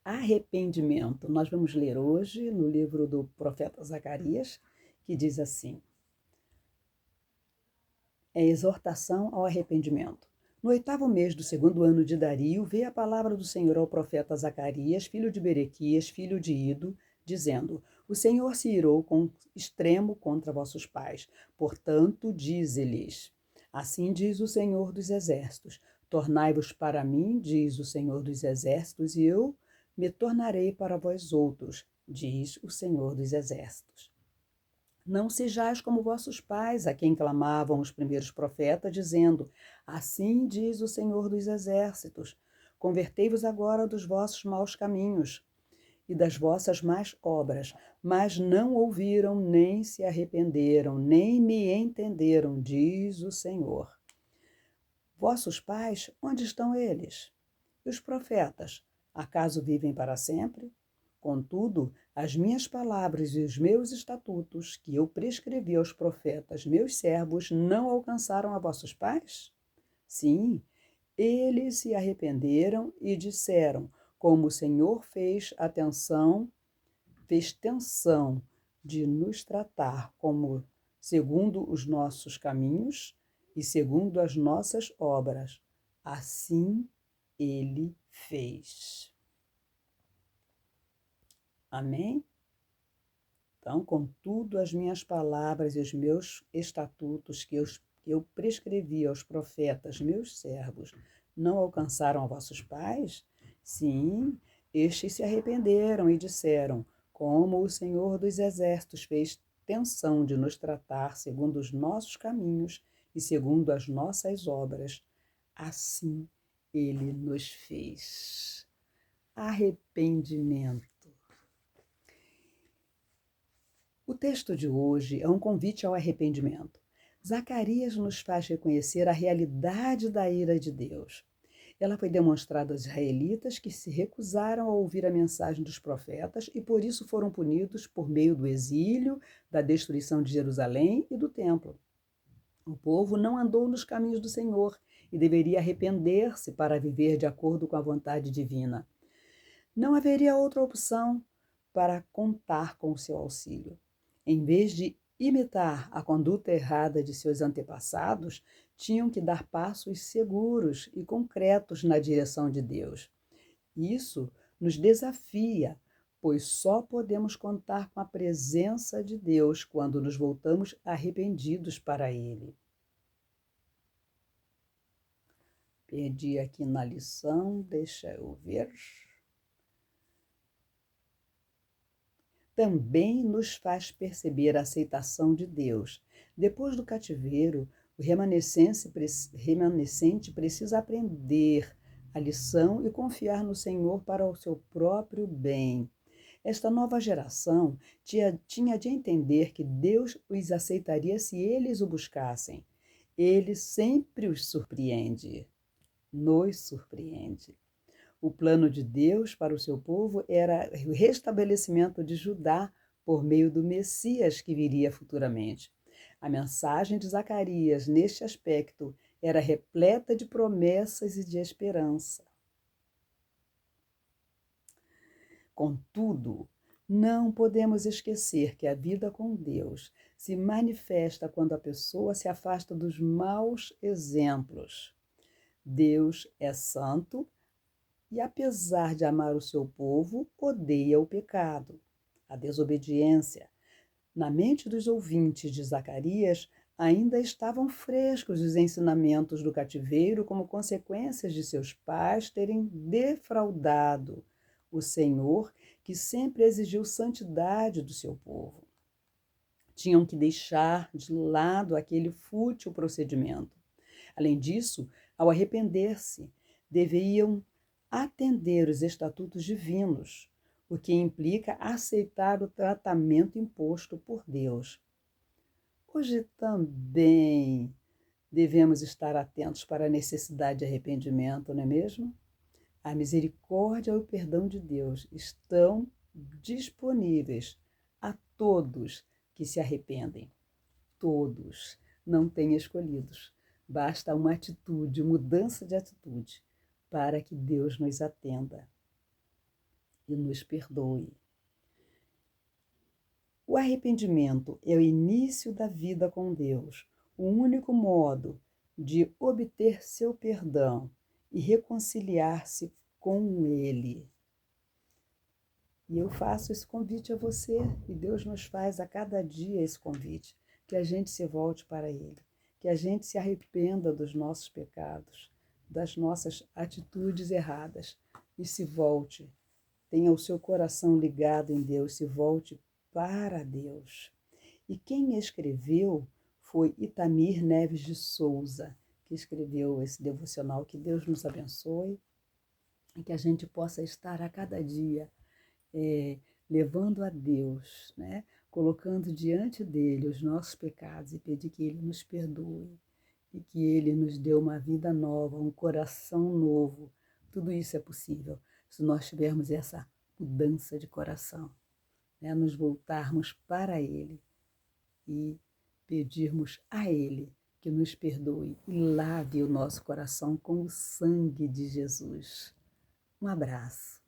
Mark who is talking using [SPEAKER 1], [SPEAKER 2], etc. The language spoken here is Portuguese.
[SPEAKER 1] Arrependimento. Nós vamos ler hoje no livro do profeta Zacarias, que diz assim: é exortação ao arrependimento. No 8º mês do 2º ano de Dario, veio a palavra do Senhor ao profeta Zacarias, filho de Berequias, filho de Ido, dizendo: O Senhor se irou com extremo contra vossos pais. Portanto, dize-lhes: Assim diz o Senhor dos Exércitos: Tornai-vos para mim, diz o Senhor dos Exércitos, e eu me tornarei para vós outros, diz o Senhor dos Exércitos. Não sejais como vossos pais, a quem clamavam os primeiros profetas, dizendo: Assim diz o Senhor dos Exércitos: Convertei-vos agora dos vossos maus caminhos e das vossas más obras. Mas não ouviram, nem se arrependeram, nem me entenderam, diz o Senhor. Vossos pais, onde estão eles? E os profetas, acaso vivem para sempre? Contudo, as minhas palavras e os meus estatutos, que eu prescrevi aos profetas, meus servos, não alcançaram a vossos pais? Sim, eles se arrependeram e disseram: Como o Senhor fez tensão de nos tratar como segundo os nossos caminhos e segundo as nossas obras, assim ele fez. Amém? Então, contudo, as minhas palavras e os meus estatutos que eu prescrevi aos profetas, meus servos, não alcançaram a vossos pais? Sim, estes se arrependeram e disseram: Como o Senhor dos Exércitos fez tensão de nos tratar segundo os nossos caminhos e segundo as nossas obras, assim ele nos fez. Arrependimento. O texto de hoje é um convite ao arrependimento. Zacarias nos faz reconhecer a realidade da ira de Deus. Ela foi demonstrada aos israelitas que se recusaram a ouvir a mensagem dos profetas e por isso foram punidos por meio do exílio, da destruição de Jerusalém e do templo. O povo não andou nos caminhos do Senhor e deveria arrepender-se para viver de acordo com a vontade divina. Não haveria outra opção para contar com o seu auxílio. Em vez de imitar a conduta errada de seus antepassados, tinham que dar passos seguros e concretos na direção de Deus. Isso nos desafia, pois só podemos contar com a presença de Deus quando nos voltamos arrependidos para Ele. Perdi aqui na lição, deixa eu ver. Também nos faz perceber a aceitação de Deus. Depois do cativeiro, o remanescente precisa aprender a lição e confiar no Senhor para o seu próprio bem. Esta nova geração tinha de entender que Deus os aceitaria se eles o buscassem. Ele sempre os surpreende, nos surpreende. O plano de Deus para o seu povo era o restabelecimento de Judá por meio do Messias que viria futuramente. A mensagem de Zacarias, neste aspecto, era repleta de promessas e de esperança. Contudo, não podemos esquecer que a vida com Deus se manifesta quando a pessoa se afasta dos maus exemplos. Deus é santo e, apesar de amar o seu povo, odeia o pecado, a desobediência. Na mente dos ouvintes de Zacarias, ainda estavam frescos os ensinamentos do cativeiro como consequências de seus pais terem defraudado o Senhor, que sempre exigiu santidade do seu povo. Tinham que deixar de lado aquele fútil procedimento. Além disso, ao arrepender-se, deveriam atender os estatutos divinos, o que implica aceitar o tratamento imposto por Deus. Hoje também devemos estar atentos para a necessidade de arrependimento, não é mesmo? A misericórdia e o perdão de Deus estão disponíveis a todos que se arrependem. Todos, não têm escolhidos. Basta uma atitude, mudança de atitude, para que Deus nos atenda. e nos perdoe. O arrependimento é o início da vida com Deus, o único modo de obter seu perdão e reconciliar-se com Ele. E eu faço esse convite a você, e Deus nos faz a cada dia esse convite, que a gente se volte para Ele, que a gente se arrependa dos nossos pecados, das nossas atitudes erradas e se volte, tenha o seu coração ligado em Deus, se volte para Deus. E quem escreveu foi Itamir Neves de Souza, que escreveu esse devocional. Que Deus nos abençoe e que a gente possa estar a cada dia levando a Deus, né? Colocando diante dele os nossos pecados e pedir que ele nos perdoe e que ele nos dê uma vida nova, um coração novo. Tudo isso é possível se nós tivermos essa mudança de coração, né? Nos voltarmos para ele e pedirmos a ele que nos perdoe e lave o nosso coração com o sangue de Jesus. Um abraço.